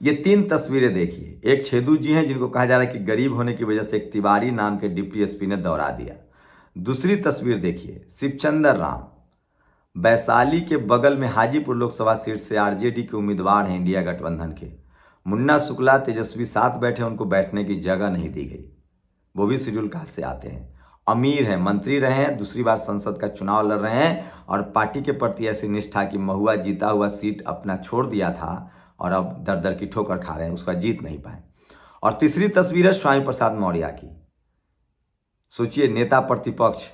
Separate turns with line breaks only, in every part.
ये 3 तस्वीरें देखिए। एक छेदू जी हैं जिनको कहा जा रहा है कि गरीब होने की वजह से एक तिवारी नाम के डिप्टी एसपी ने दौड़ा दिया। दूसरी तस्वीर देखिए, शिवचंद्र राम वैशाली के बगल में हाजीपुर लोकसभा सीट से आरजेडी के उम्मीदवार हैं इंडिया गठबंधन के। मुन्ना शुक्ला तेजस्वी साथ बैठे, उनको बैठने की जगह नहीं दी गई। वो भी शेड्यूल कास्ट से आते हैं, अमीर हैं, मंत्री रहे हैं, दूसरी बार संसद का चुनाव लड़ रहे हैं और पार्टी के प्रति ऐसी निष्ठा कि महुआ जीता हुआ सीट अपना छोड़ दिया था और अब दर दर की ठोकर खा रहे हैं, उसका जीत नहीं पाए। और तीसरी तस्वीर है स्वामी प्रसाद मौर्य की। सोचिए, नेता प्रतिपक्ष,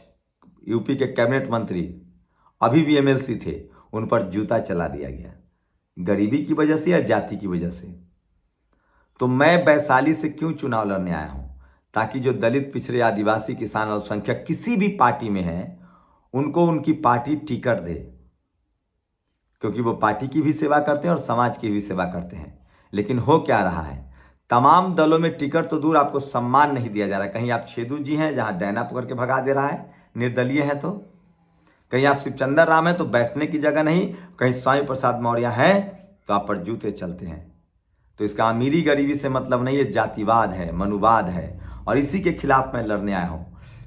यूपी के कैबिनेट मंत्री, अभी भी एमएलसी थे, उन पर जूता चला दिया गया, गरीबी की वजह से या जाति की वजह से। तो मैं वैशाली से क्यों चुनाव लड़ने आया हूं? ताकि जो दलित, पिछड़े, आदिवासी, किसान, अल्पसंख्यक किसी भी पार्टी में हैं, उनको उनकी पार्टी टिकट दे, क्योंकि वो पार्टी की भी सेवा करते हैं और समाज की भी सेवा करते हैं। लेकिन हो क्या रहा है, तमाम दलों में टिकट तो दूर, आपको सम्मान नहीं दिया जा रहा। कहीं आप छेदू जी हैं जहां डैना पकड़ के भगा दे रहा है, निर्दलीय हैं, तो कहीं आप शिवचंद्र राम हैं तो बैठने की जगह नहीं, कहीं स्वामी प्रसाद मौर्य हैं तो आप पर जूते चलते हैं। तो इसका अमीरी गरीबी से मतलब नहीं है, जातिवाद है, मनुवाद है, और इसी के खिलाफ मैं लड़ने आया हूं।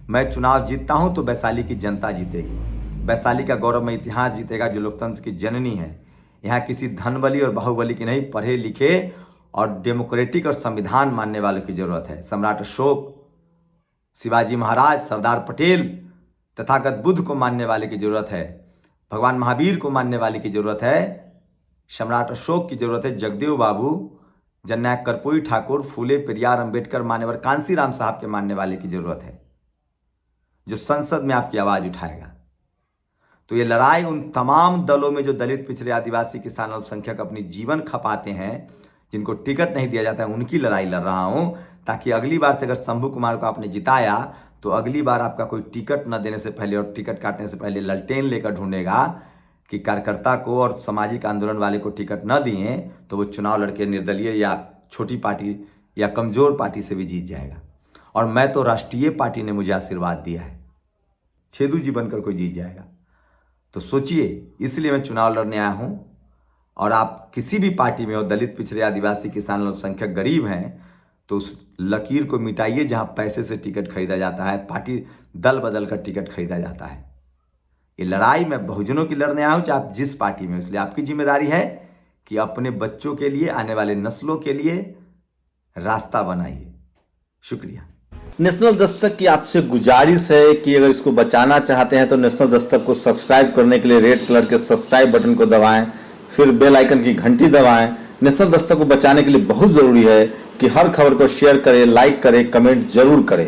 मैं चुनाव जीतता हूं तो वैशाली की जनता जीतेगी, वैशाली का गौरवमय इतिहास जीतेगा जो लोकतंत्र की जननी है। यहाँ किसी धनबली और बाहुबली की नहीं, पढ़े लिखे और डेमोक्रेटिक और संविधान मानने वालों की जरूरत है। सम्राट अशोक, शिवाजी महाराज, सरदार पटेल, तथागत बुद्ध को मानने वाले की जरूरत है, भगवान महावीर को मानने वाले की जरूरत है, सम्राट अशोक की जरूरत है, जगदेव बाबू, जननायक कर्पूरी ठाकुर, फूले पेरियार, अंबेडकर, मान्यवर कांसीराम साहब के मानने वाले की जरूरत है, जो संसद में आपकी आवाज उठाएगा। तो ये लड़ाई उन तमाम दलों में जो दलित, पिछड़े, आदिवासी, किसान, अल्पसंख्यक अपनी जीवन खपाते हैं, जिनको टिकट नहीं दिया जाता है, उनकी लड़ाई लड़ रहा हूं, ताकि अगली बार से अगर शंभू कुमार को आपने जिताया तो अगली बार आपका कोई टिकट न देने से पहले और टिकट काटने से पहले ललटेन लेकर ढूंढेगा कि कार्यकर्ता को और सामाजिक आंदोलन वाले को टिकट न दिए तो वो चुनाव लड़के निर्दलीय या छोटी पार्टी या कमजोर पार्टी से भी जीत जाएगा। और मैं तो राष्ट्रीय पार्टी ने मुझे आशीर्वाद दिया है, छेदू जी बनकर कोई जीत जाएगा। तो सोचिए, इसलिए मैं चुनाव लड़ने आया हूं। और आप किसी भी पार्टी में हो, दलित, पिछड़े, आदिवासी, किसान, अल्पसंख्यक, गरीब हैं, तो उस लकीर को मिटाइए जहां पैसे से टिकट खरीदा जाता है, पार्टी दल बदल कर टिकट खरीदा जाता है। ये लड़ाई मैं बहुजनों की लड़ने आया हूं, चाहे आप जिस पार्टी में हो। इसलिए आपकी जिम्मेदारी है कि अपने बच्चों के लिए, आने वाले नस्लों के लिए रास्ता बनाइए। शुक्रिया।
नेशनल दस्तक की आपसे गुजारिश है कि अगर इसको बचाना चाहते हैं तो नेशनल दस्तक को सब्सक्राइब करने के लिए रेड कलर के सब्सक्राइब बटन को दबाएं, फिर बेल आइकन की घंटी दबाएं। नेशनल दस्तक को बचाने के लिए बहुत जरूरी है कि हर खबर को शेयर करें, लाइक करें, कमेंट जरूर करें।